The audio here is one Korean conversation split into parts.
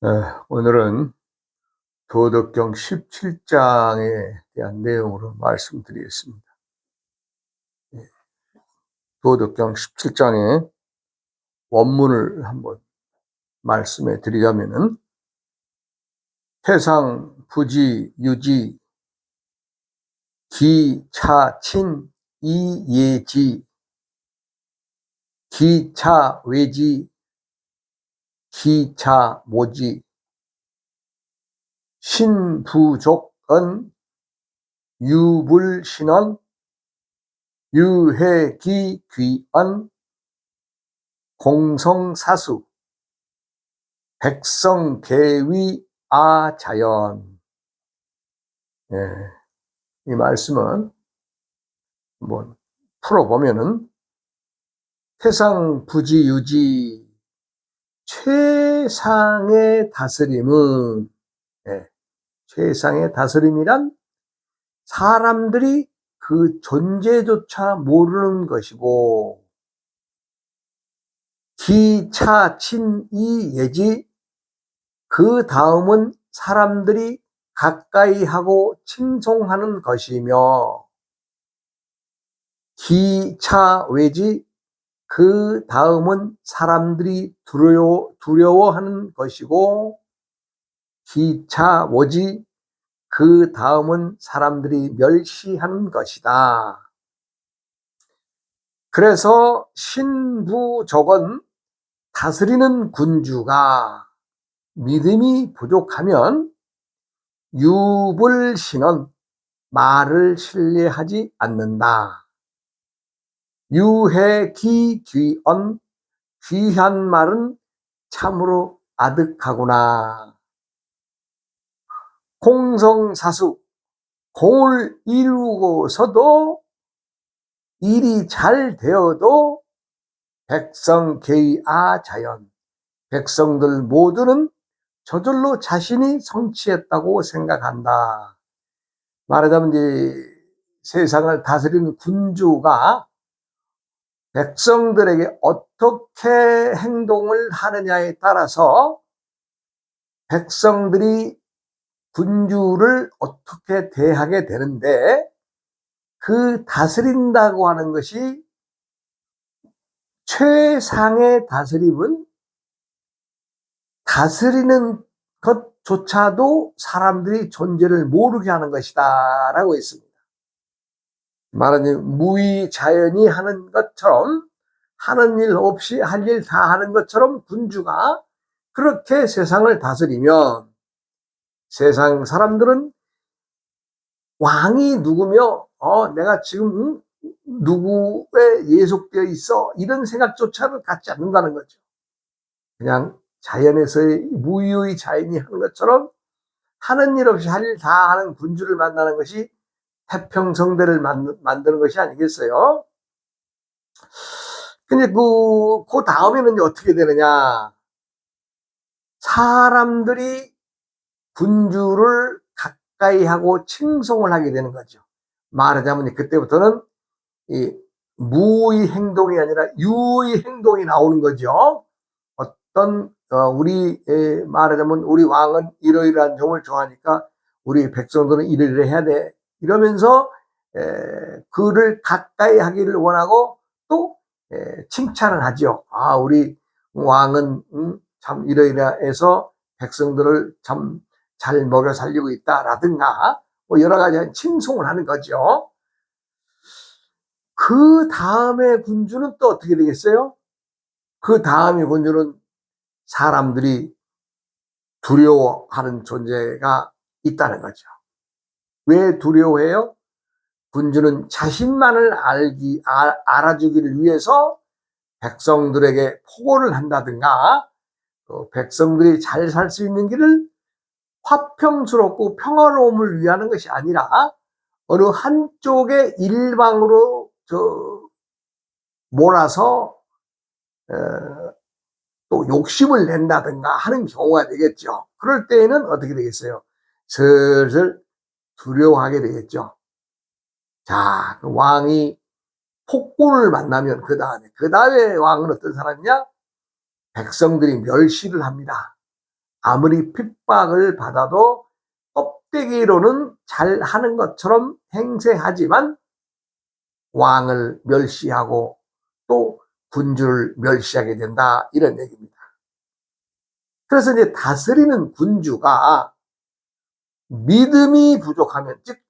네, 오늘은 도덕경 17장에 대한 내용으로 말씀드리겠습니다. 도덕경 17장의 원문을 한번 말씀해 드리자면은, 태상 부지 유지 기차친 이예지 기차외지 기차모지 신부족언 유불신언 유해기귀언 공성사수 백성계위아자연. 이 말씀은 한번 풀어보면은, 태상부지유지, 최상의 다스림은, 최상의 다스림이란 사람들이 그 존재조차 모르는 것이고, 기차친이예지, 그 다음은 사람들이 가까이 하고 칭송하는 것이며, 기차외지, 그 다음은 사람들이 두려워하는 것이고, 기차오지, 그 다음은 사람들이 멸시하는 것이다. 그래서 신부족은 다스리는 군주가 믿음이 부족하면 유불신은 말을 신뢰하지 않는다. 유해기귀언, 귀한 말은 참으로 아득하구나. 공성사수, 공을 이루고서도 일이 잘 되어도 백성계의아자연, 백성들 모두는 저절로 자신이 성취했다고 생각한다. 말하자면 이제 세상을 다스리는 군주가 백성들에게 어떻게 행동을 하느냐에 따라서 백성들이 군주를 어떻게 대하게 되는데, 그 다스린다고 하는 것이, 최상의 다스림은 다스리는 것조차도 사람들이 존재를 모르게 하는 것이다 라고 했습니다. 말하자면 무의자연이 하는 것처럼, 하는 일 없이 할 일 다 하는 것처럼 군주가 그렇게 세상을 다스리면, 세상 사람들은 왕이 누구며 내가 지금 누구에 예속되어 있어, 이런 생각조차를 갖지 않는다는 거죠. 그냥 자연에서의 무의의 자연이 하는 것처럼 하는 일 없이 할 일 다 하는 군주를 만나는 것이 태평성대를 만드는 것이 아니겠어요? 근데 그 다음에는 어떻게 되느냐? 사람들이 군주를 가까이 하고 칭송을 하게 되는 거죠. 말하자면 그때부터는 이 무의 행동이 아니라 유의 행동이 나오는 거죠. 어떤 우리 말하자면 우리 왕은 이러이러한 점을 좋아하니까 우리 백성들은 이러이러 해야 돼, 이러면서 그를 가까이 하기를 원하고 또 칭찬을 하죠. 아, 우리 왕은 참 이러이러해서 백성들을 참 잘 먹여 살리고 있다라든가 뭐 여러 가지 칭송을 하는 거죠. 그 다음에 군주는 또 어떻게 되겠어요? 그 다음에 군주는 사람들이 두려워하는 존재가 있다는 거죠. 왜 두려워해요? 군주는 자신만을 알아주기를 위해서 백성들에게 포고를 한다든가, 백성들이 잘 살 수 있는 길을 화평스럽고 평화로움을 위하는 것이 아니라 어느 한쪽의 일방으로 몰아서 또 욕심을 낸다든가 하는 경우가 되겠죠. 그럴 때에는 어떻게 되겠어요? 슬슬 두려워하게 되겠죠. 자, 그 왕이 폭군을 만나면 그 다음에 왕은 어떤 사람이냐? 백성들이 멸시를 합니다. 아무리 핍박을 받아도 껍데기로는 잘하는 것처럼 행세하지만 왕을 멸시하고 또 군주를 멸시하게 된다, 이런 얘기입니다. 그래서 이제 다스리는 군주가 믿음이 부족하면, 즉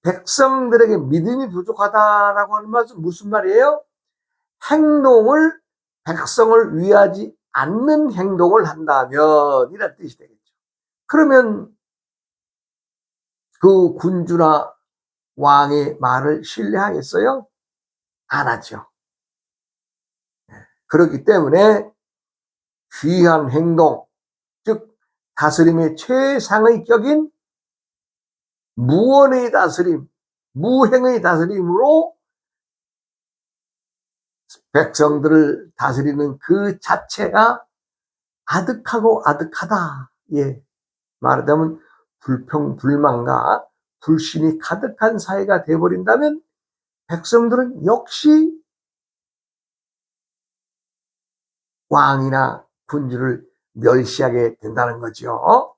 백성들에게 믿음이 부족하다라고 하는 말은 무슨 말이에요? 행동을, 백성을 위하지 않는 행동을 한다면 이런 뜻이 되겠죠. 그러면 그 군주나 왕의 말을 신뢰하겠어요? 안 하죠. 그렇기 때문에 귀한 행동, 즉 다스림의 최상의 격인 무언의 다스림, 무행의 다스림으로 백성들을 다스리는 그 자체가 아득하고 아득하다. 예. 말하자면 불평불만과 불신이 가득한 사회가 되어버린다면 백성들은 역시 왕이나 군주를 멸시하게 된다는 거죠.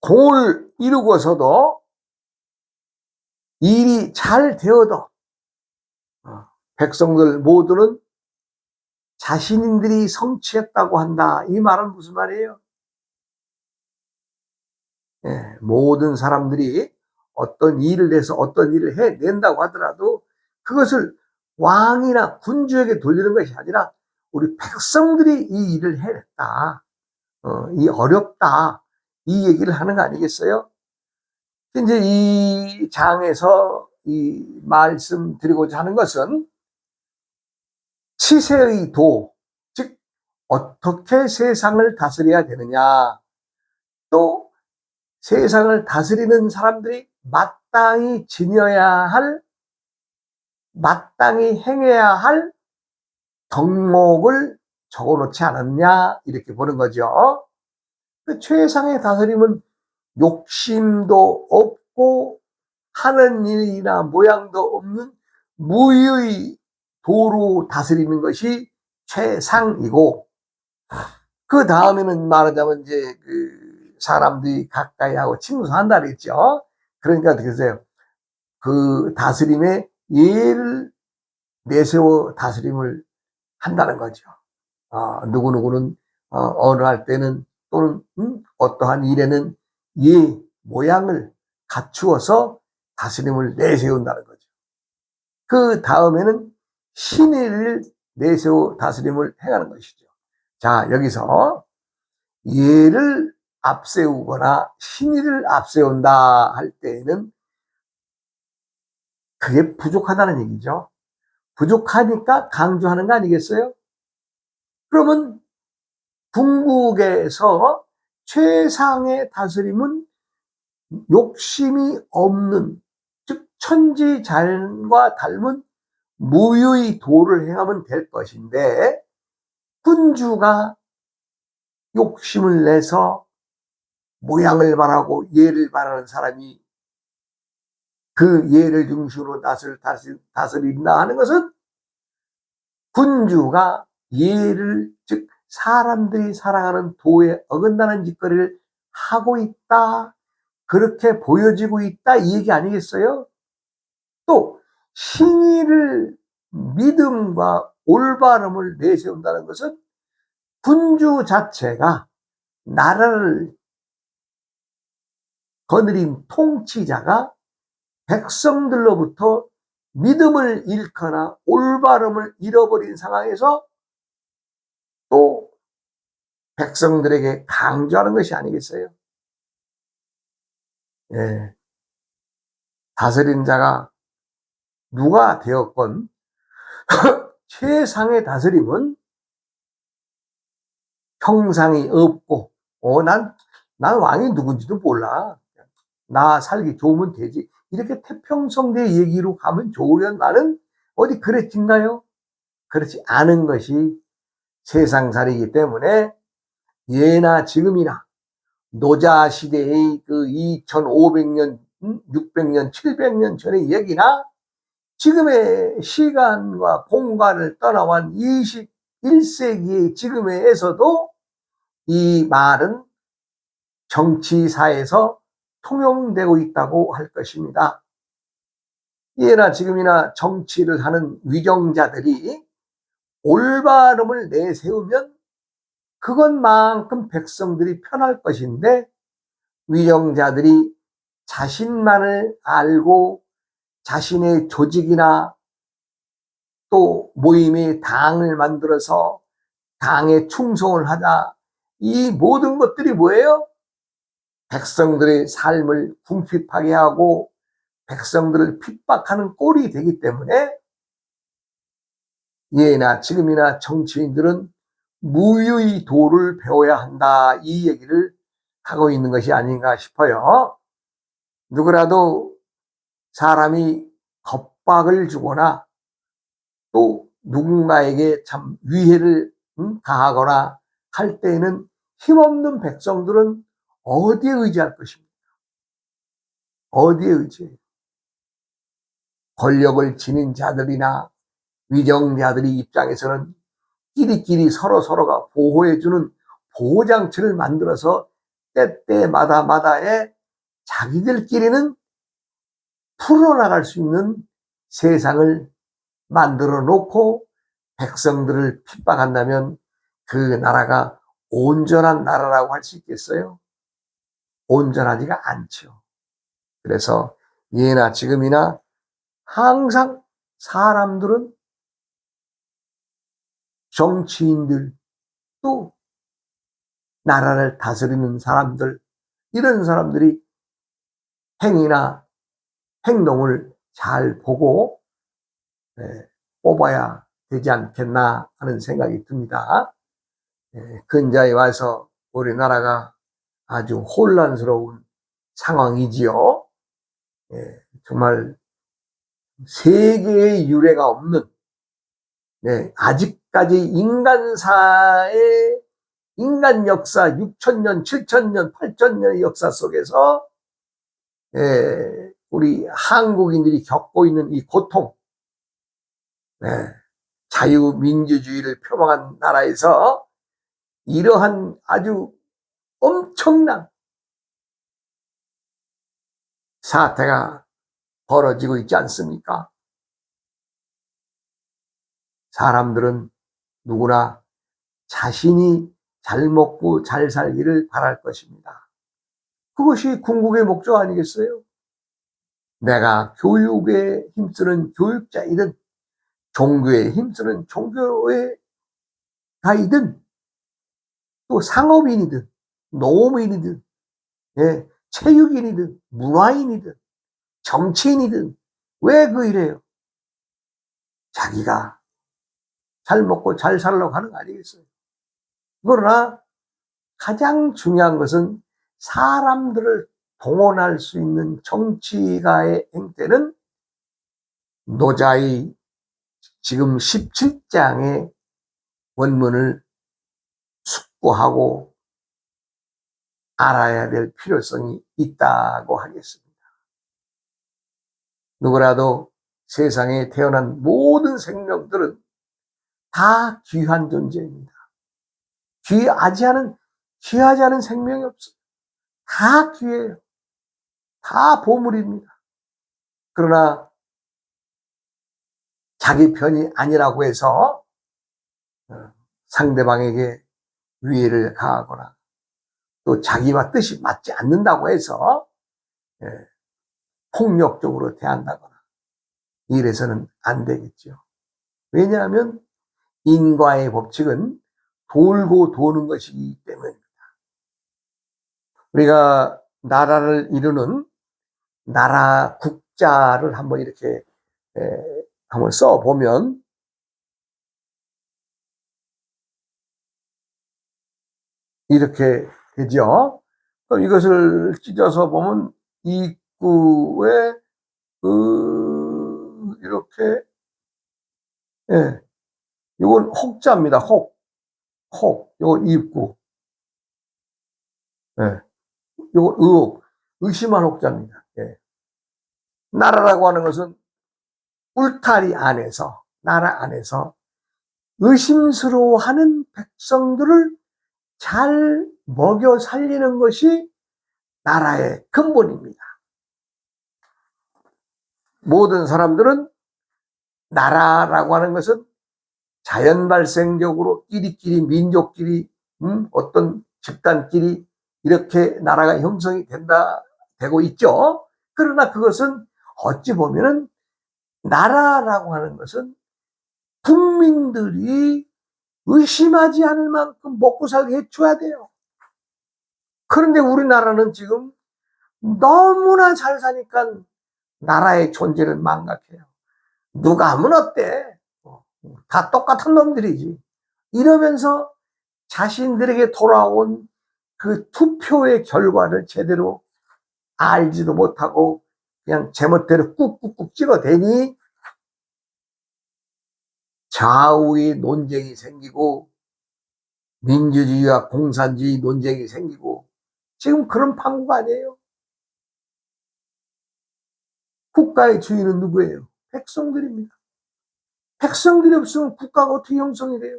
공을 이루고서도 일이 잘 되어도 백성들 모두는 자신들이 성취했다고 한다. 이 말은 무슨 말이에요? 예, 모든 사람들이 어떤 일을 해서 어떤 일을 해낸다고 하더라도 그것을 왕이나 군주에게 돌리는 것이 아니라 우리 백성들이 이 일을 해냈다. 이 어렵다. 이 얘기를 하는 거 아니겠어요? 이제 이 장에서 이 말씀드리고자 하는 것은 치세의 도, 즉 어떻게 세상을 다스려야 되느냐, 또 세상을 다스리는 사람들이 마땅히 지녀야 할, 마땅히 행해야 할 덕목을 적어놓지 않았냐, 이렇게 보는 거죠. 그 최상의 다스림은 욕심도 없고 하는 일이나 모양도 없는 무의 도로 다스리는 것이 최상이고, 그 다음에는 말하자면 이제 그 사람들이 가까이 하고 친구한다 그랬죠. 그러니까 어떻게 하세요? 그 다스림에 예를 내세워 다스림을 한다는 거죠. 누구누구는 어느 할 때는 또는 어떠한 일에는 예 모양을 갖추어서 다스림을 내세운다는 거죠. 그 다음에는 신의를 내세워 다스림을 행하는 것이죠. 자, 여기서 예를 앞세우거나 신의를 앞세운다 할 때에는 그게 부족하다는 얘기죠. 부족하니까 강조하는 거 아니겠어요? 그러면 궁극에서 최상의 다스림은 욕심이 없는, 즉 천지자연과 닮은 무의 도를 행하면 될 것인데, 군주가 욕심을 내서 모양을 바라고 예를 바라는 사람이 그 예를 중심으로 다스린다 하는 것은 군주가 예를, 즉 사람들이 살아가는 도에 어긋나는 짓거리를 하고 있다, 그렇게 보여지고 있다, 이 얘기 아니겠어요? 또 신의를, 믿음과 올바름을 내세운다는 것은 군주 자체가 나라를 거느린 통치자가 백성들로부터 믿음을 잃거나 올바름을 잃어버린 상황에서 또 백성들에게 강조하는 것이 아니겠어요? 예. 다스린 자가 누가 되었건 최상의 다스림은 형상이 없고, 난 왕이 누군지도 몰라. 나 살기 좋으면 되지. 이렇게 태평성대 얘기로 가면 좋으련 말은 어디 그랬진가요? 그렇지 않은 것이 세상살이기 때문에 예나 지금이나 노자시대의 그 2500년, 600년, 700년 전의 얘기나 지금의 시간과 공간을 떠나온 21세기의 지금에서도 이 말은 정치사에서 통용되고 있다고 할 것입니다. 예나 지금이나 정치를 하는 위정자들이 올바름을 내세우면 그것만큼 백성들이 편할 것인데, 위정자들이 자신만을 알고 자신의 조직이나 또 모임의 당을 만들어서 당에 충성을 하자, 이 모든 것들이 뭐예요? 백성들의 삶을 궁핍하게 하고 백성들을 핍박하는 꼴이 되기 때문에, 예나 지금이나 정치인들은 무유의 도를 배워야 한다, 이 얘기를 하고 있는 것이 아닌가 싶어요. 누구라도 사람이 겁박을 주거나 또 누군가에게 참 위해를 가하거나 할 때에는 힘없는 백성들은 어디에 의지할 것입니까? 어디에 의지해요? 권력을 지닌 자들이나 위정자들의 입장에서는 끼리끼리 서로가 보호해주는 보호장치를 만들어서 때때마다에 자기들끼리는 풀어나갈 수 있는 세상을 만들어 놓고 백성들을 핍박한다면 그 나라가 온전한 나라라고 할 수 있겠어요? 온전하지가 않죠. 그래서 예나 지금이나 항상 사람들은, 정치인들, 또 나라를 다스리는 사람들, 이런 사람들이 행위나 행동을 잘 보고 뽑아야 되지 않겠나 하는 생각이 듭니다. 근자에 와서 우리나라가 아주 혼란스러운 상황이지요. 정말 세계의 유례가 없는, 아직까지 인간사의 인간 역사 6,000년, 7,000년, 8,000년의 역사 속에서 우리 한국인들이 겪고 있는 이 고통, 자유민주주의를 표방한 나라에서 이러한 아주 엄청난 사태가 벌어지고 있지 않습니까? 사람들은 누구나 자신이 잘 먹고 잘 살기를 바랄 것입니다. 그것이 궁극의 목적 아니겠어요? 내가 교육에 힘쓰는 교육자이든 종교에 힘쓰는 종교의 가이든 또 상업인이든 노무인이든 체육인이든 문화인이든 정치인이든 왜 그 일해요? 자기가 잘 먹고 잘 살려고 하는 거 아니겠어요? 그러나 가장 중요한 것은 사람들을 동원할 수 있는 정치가의 행태는 노자의 지금 17장의 원문을 숙고하고 알아야 될 필요성이 있다고 하겠습니다. 누구라도 세상에 태어난 모든 생명들은 다 귀한 존재입니다. 귀하지 않은 생명이 없어요. 다 귀해요. 다 보물입니다. 그러나 자기 편이 아니라고 해서 상대방에게 위해를 가하거나 또 자기와 뜻이 맞지 않는다고 해서 폭력적으로 대한다거나 이래서는 안 되겠죠. 왜냐하면 인과의 법칙은 돌고 도는 것이기 때문입니다. 우리가 나라를 이루는 나라 국자를 한번 이렇게 한번 써보면 이렇게 되죠. 그럼 이것을 찢어서 보면 입구에 이렇게 이건 혹자입니다. 이건 입구. 이건 의심한 혹자입니다. 나라라고 하는 것은 울타리 안에서, 나라 안에서 의심스러워하는 백성들을 잘 먹여 살리는 것이 나라의 근본입니다. 모든 사람들은 나라라고 하는 것은 자연 발생적으로 끼리끼리 민족끼리 어떤 집단끼리 이렇게 나라가 형성이 되고 있죠. 그러나 그것은 어찌 보면은 나라라고 하는 것은 국민들이 의심하지 않을 만큼 먹고 살게 해줘야 돼요. 그런데 우리나라는 지금 너무나 잘 사니까 나라의 존재를 망각해요. 누가 하면 어때? 다 똑같은 놈들이지. 이러면서 자신들에게 돌아온 그 투표의 결과를 제대로 알지도 못하고 그냥 제멋대로 꾹꾹꾹 찍어대니 좌우의 논쟁이 생기고 민주주의와 공산주의 논쟁이 생기고 지금 그런 판국 아니에요. 국가의 주인은 누구예요? 백성들입니다. 백성들이 없으면 국가가 어떻게 형성이 돼요?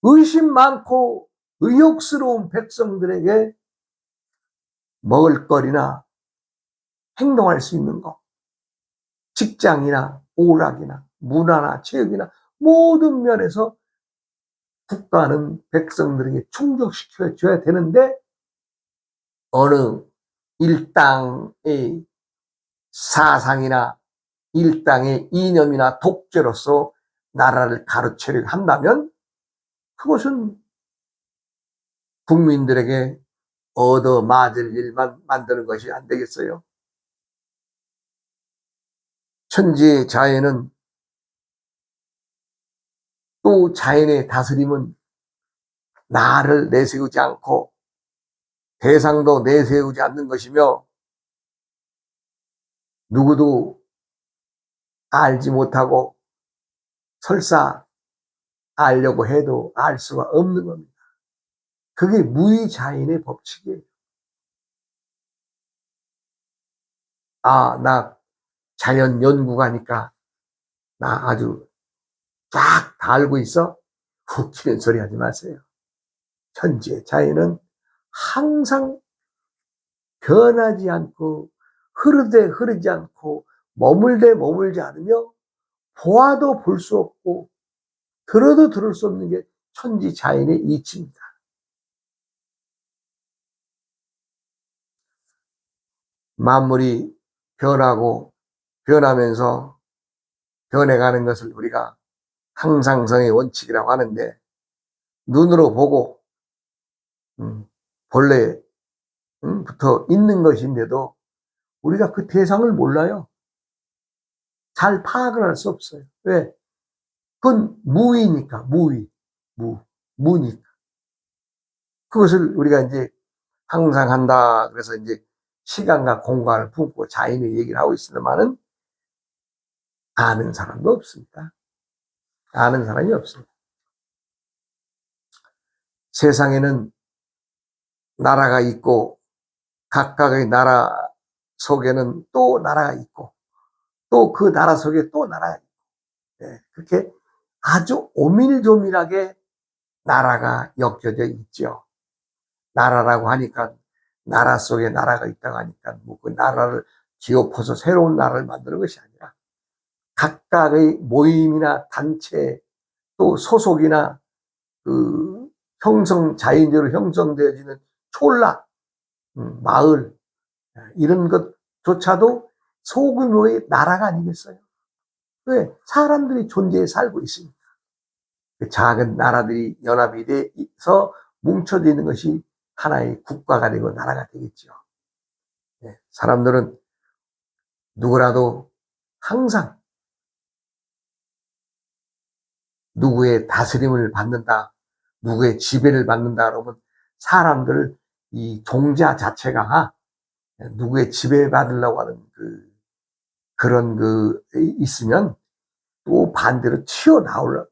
의심 많고 의욕스러운 백성들에게 먹을거리나 행동할 수 있는 것, 직장이나 오락이나 문화나 체육이나 모든 면에서 국가는 백성들에게 충족시켜줘야 되는데 어느 일당의 사상이나 일당의 이념이나 독재로서 나라를 가르치려 한다면 그것은 국민들에게 얻어맞을 일만 만드는 것이 안 되겠어요. 천지의 자연은 또 자연의 다스림은 나를 내세우지 않고 대상도 내세우지 않는 것이며 누구도 알지 못하고 설사 알려고 해도 알 수가 없는 겁니다. 그게 무의자연의 법칙이에요. 나 자연 연구가니까 나 아주 쫙 다 알고 있어? 웃기는 소리 하지 마세요. 천지의 자연은 항상 변하지 않고 흐르되 흐르지 않고 머물되 머물지 않으며 보아도 볼 수 없고 들어도 들을 수 없는 게 천지 자연의 이치입니다. 만물이 변하고 변하면서 변해가는 것을 우리가 항상성의 원칙이라고 하는데 눈으로 보고 본래부터 있는 것인데도 우리가 그 대상을 몰라요. 잘 파악을 할 수 없어요. 왜? 그건 무의니까, 무니까. 그것을 우리가 이제 항상 한다. 그래서 이제 시간과 공간을 품고 자연의 얘기를 하고 있습니다만은 아는 사람도 없습니다. 아는 사람이 없습니다. 세상에는 나라가 있고 각각의 나라 속에는 또 나라가 있고 또 그 나라 속에 또 나라가 있고 그렇게 아주 오밀조밀하게 나라가 엮여져 있죠. 나라라고 하니까 나라 속에 나라가 있다고 하니까 뭐 그 나라를 뒤엎어서 새로운 나라를 만드는 것이 아니라 각각의 모임이나 단체 또 소속이나 그 자연적으로 형성되어지는 촌락, 마을 이런 것조차도 소규모의 나라가 아니겠어요? 왜? 사람들이 존재해 살고 있으니까. 그 작은 나라들이 연합이 돼서 뭉쳐져 있는 것이 하나의 국가가 되고 나라가 되겠죠. 사람들은 누구라도 항상 누구의 다스림을 받는다, 누구의 지배를 받는다 그러면 사람들 이 종자 자체가 누구의 지배받으려고 하는 그런 있으면 또 반대로 튀어나가죠.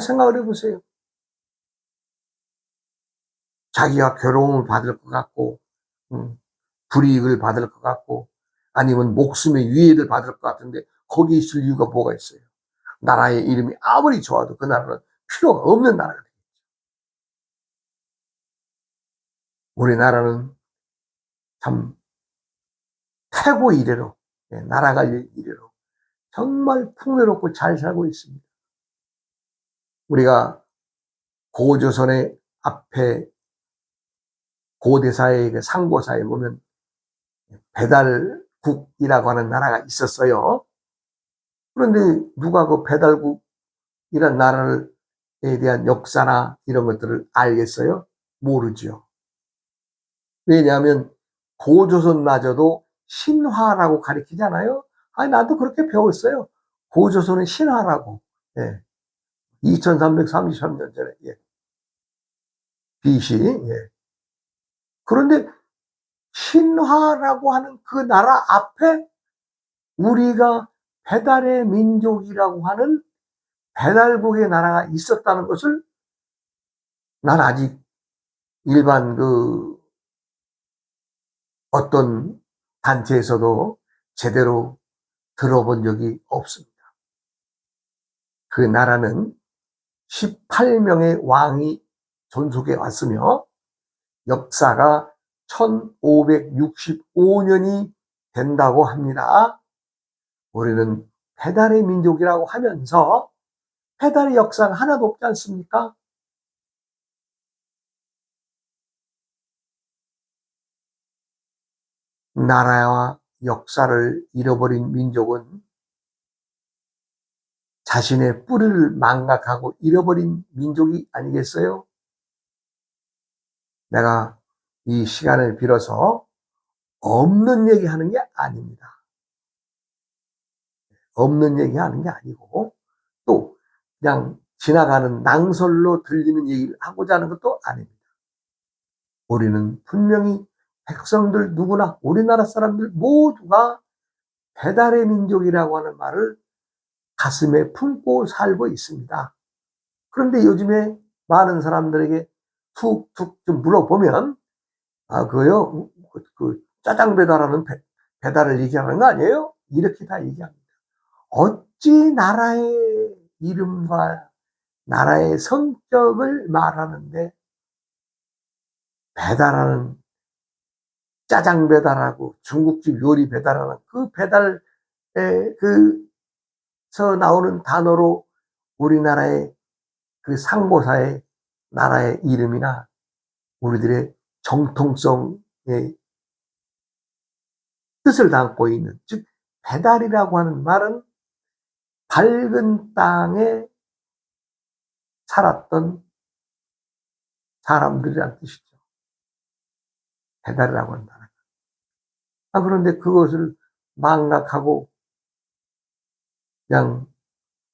생각을 해보세요. 자기가 괴로움을 받을 것 같고, 불이익을 받을 것 같고, 아니면 목숨의 위해를 받을 것 같은데, 거기 있을 이유가 뭐가 있어요? 나라의 이름이 아무리 좋아도 그 나라는 필요가 없는 나라가 되겠죠. 우리나라는 참 태고 이래로, 나라갈 이래로 정말 풍요롭고 잘 살고 있습니다. 우리가 고조선의 앞에 고대사의 그 상고사에 보면 배달국이라고 하는 나라가 있었어요. 그런데 누가 그 배달국이라는 나라에 대한 역사나 이런 것들을 알겠어요? 모르죠. 왜냐하면 고조선마저도 신화라고 가리키잖아요. 아니, 나도 그렇게 배웠어요. 고조선은 신화라고. 예. 2333년 전에, 예. BC. 예. 그런데 신화라고 하는 그 나라 앞에 우리가 배달의 민족이라고 하는 배달국의 나라가 있었다는 것을 난 아직 일반 그 어떤 단체에서도 제대로 들어본 적이 없습니다. 그 나라는 18명의 왕이 존속해 왔으며 역사가 1565년이 된다고 합니다. 우리는 배달의 민족이라고 하면서 배달의 역사가 하나도 없지 않습니까? 나라와 역사를 잃어버린 민족은 자신의 뿌리를 망각하고 잃어버린 민족이 아니겠어요? 내가 이 시간을 빌어서 없는 얘기하는 게 아닙니다. 없는 얘기하는 게 아니고 또 그냥 지나가는 낭설로 들리는 얘기를 하고자 하는 것도 아닙니다. 우리는 분명히 백성들 누구나 우리나라 사람들 모두가 배달의 민족이라고 하는 말을 가슴에 품고 살고 있습니다. 그런데 요즘에 많은 사람들에게 툭툭 좀 물어보면 그거요? 그 짜장 배달하는 배달을 얘기하는 거 아니에요? 이렇게 다 얘기합니다. 어찌 나라의 이름과 나라의 성격을 말하는데 배달하는 짜장 배달하고 중국집 요리 배달하는 그 배달에 그서 나오는 단어로 우리나라의 그 상고사의 나라의 이름이나 우리들의 정통성의 뜻을 담고 있는, 즉 배달이라고 하는 말은 밝은 땅에 살았던 사람들이란 뜻이죠. 배달이라고 하는 나라. 그런데 그것을 망각하고 그냥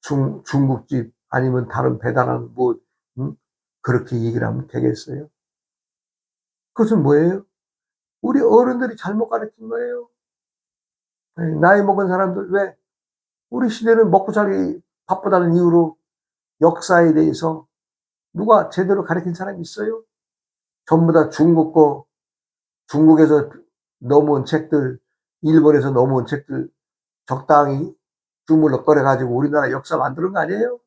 중국집 아니면 다른 배달하는 그렇게 얘기를 하면 되겠어요? 그것은 뭐예요? 우리 어른들이 잘못 가르친 거예요. 나이 먹은 사람들 왜 우리 시대는 먹고 살기 바쁘다는 이유로 역사에 대해서 누가 제대로 가르친 사람이 있어요? 전부 다 중국에서 넘어온 책들, 일본에서 넘어온 책들 적당히 주물럭 거려가지고 우리나라 역사 만드는 거 아니에요?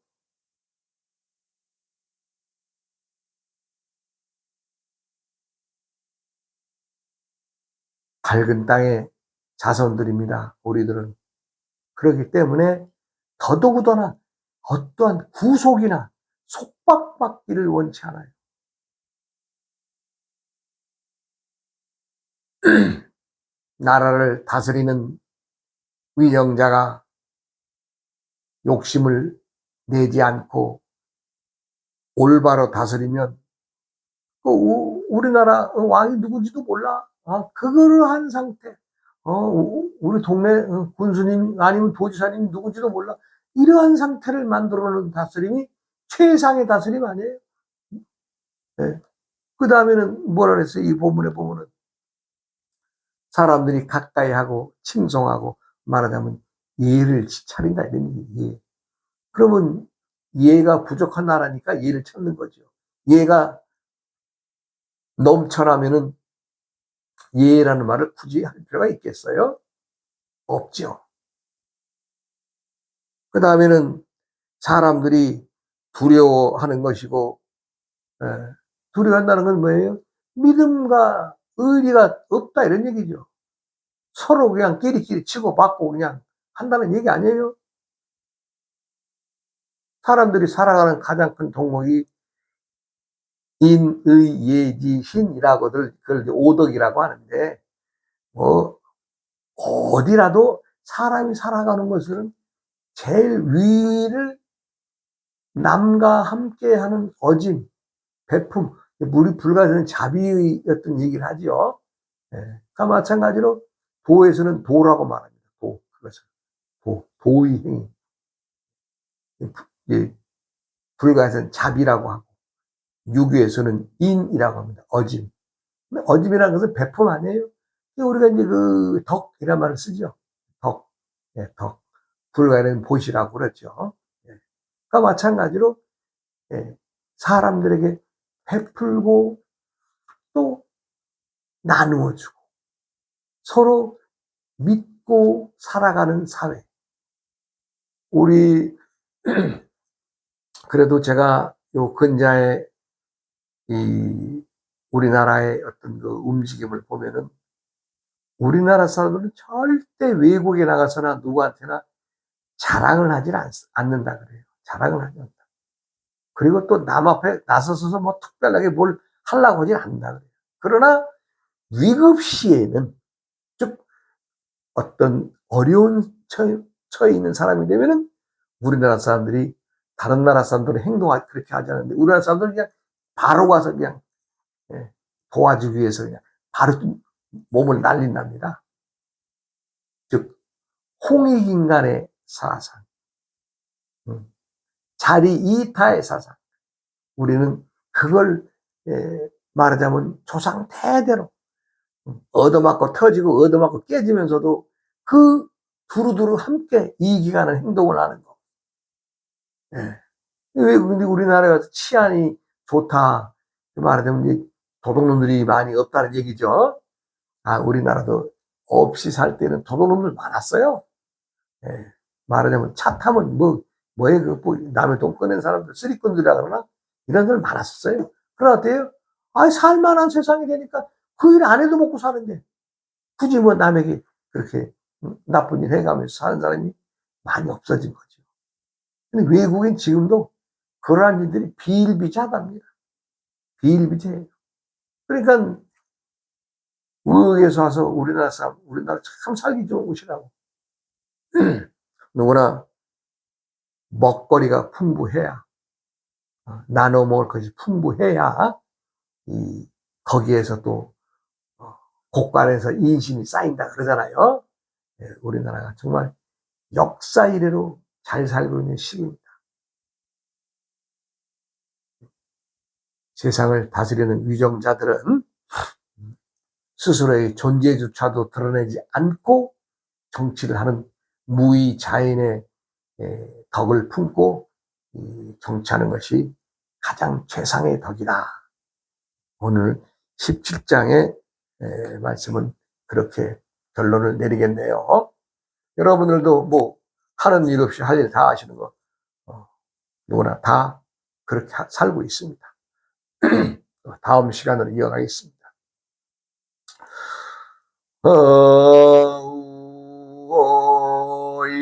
밝은 땅의 자손들입니다. 우리들은. 그렇기 때문에 더더구나 어떠한 구속이나 속박받기를 원치 않아요. 나라를 다스리는 위정자가 욕심을 내지 않고 올바로 다스리면 우리나라 왕이 누군지도 몰라. 그거를 한 상태. 우리 동네 군수님 아니면 도지사님 누군지도 몰라. 이러한 상태를 만들어 놓은 다스림이 최상의 다스림 아니에요? 네. 그 다음에는 뭐라 그랬어요? 이 본문에 보면은 사람들이 가까이 하고 칭송하고 말하자면 예를 차린다 이런 얘기. 그러면 예가 부족한 나라니까 예를 찾는 거죠. 예가 넘쳐나면은 예라는 말을 굳이 할 필요가 있겠어요? 없죠. 그 다음에는 사람들이 두려워하는 것이고, 예, 두려워한다는 건 뭐예요? 믿음과 의리가 없다 이런 얘기죠. 서로 그냥 끼리끼리 치고받고 그냥 한다는 얘기 아니에요? 사람들이 살아가는 가장 큰 덕목이 인의예지신이라고들 그걸 오덕이라고 하는데, 뭐 어디라도 사람이 살아가는 것은 제일 위를 남과 함께하는 어짐, 베품, 물이 불가사는 자비의 어떤 얘기를 하죠. 예. 그러니까 마찬가지로 도에서는 도라고 말합니다. 도, 그것을 도의 행위. 불가에서는 자비라고 하고, 유교에서는 인이라고 합니다. 어짐. 어짐이라는 것은 베품 아니에요? 우리가 이제 그 덕이란 말을 쓰죠. 덕, 예, 덕. 불가에는 보시라고 그랬죠. 예. 그러니까 마찬가지로 예, 사람들에게 베풀고 또 나누어주고 서로 믿고 살아가는 사회. 우리 그래도 제가 요 근자에 이 우리나라의 어떤 그 움직임을 보면은 우리나라 사람들은 절대 외국에 나가서나 누구한테나 자랑을 하질 않는다 그래요. 자랑을 하지 않는다. 그리고 또 남 앞에 나서서 뭐 특별하게 뭘 하려고 하질 않는다 그래요. 그러나 위급 시에는, 즉 어떤 어려운 처해 있는 사람이 되면은 우리나라 사람들이 다른 나라 사람들은 그렇게 하지 않는데 우리나라 사람들은 그냥 바로 가서 그냥 예, 도와주기 위해서 그냥 바로 몸을 날린답니다. 즉 홍익인간의 사상, 자리 이타의 사상. 우리는 그걸 말하자면 조상 대대로 얻어맞고 터지고 얻어맞고 깨지면서도 그 두루두루 함께 이기가는 행동을 하는 거. 예. 왜 근데 우리나라가 치안이 좋다 말하자면 도둑놈들이 많이 없다는 얘기죠. 아, 우리나라도 없이 살 때는 도둑놈들 많았어요. 예. 말하자면 차 타면 뭐에 남의 돈 꺼낸 사람들 쓰리꾼들이라 그러나 이런 사람 많았었어요. 그러나 어때요? 아, 살만한 세상이 되니까 그 일 안 해도 먹고 사는데 굳이 뭐 남에게 그렇게 나쁜 일 해가면서 사는 사람이 많이 없어진 거죠. 근데 외국엔 지금도 그러한 일들이 비일비재하답니다. 비일비재해요. 그러니까 외국에서 와서 우리나라 참 살기 좋은 곳이라고. 누구나 먹거리가 풍부해야, 나눠 먹을 것이 풍부해야, 거기에서 또, 곳간에서 인심이 쌓인다 그러잖아요. 예, 우리나라가 정말 역사 이래로 잘 살고 있는 시기입니다. 세상을 다스리는 위정자들은 스스로의 존재조차도 드러내지 않고 정치를 하는 무의자인의 덕을 품고 정치하는 것이 가장 최상의 덕이다. 오늘 17장의 말씀은 그렇게 결론을 내리겠네요. 여러분들도 뭐 하는 일 없이 할 일 다 하시는 거 누구나 다 그렇게 살고 있습니다. 다음 시간으로 이어가겠습니다. 오이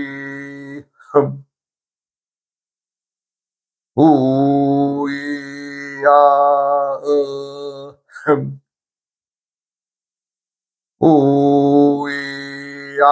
우이야 우이야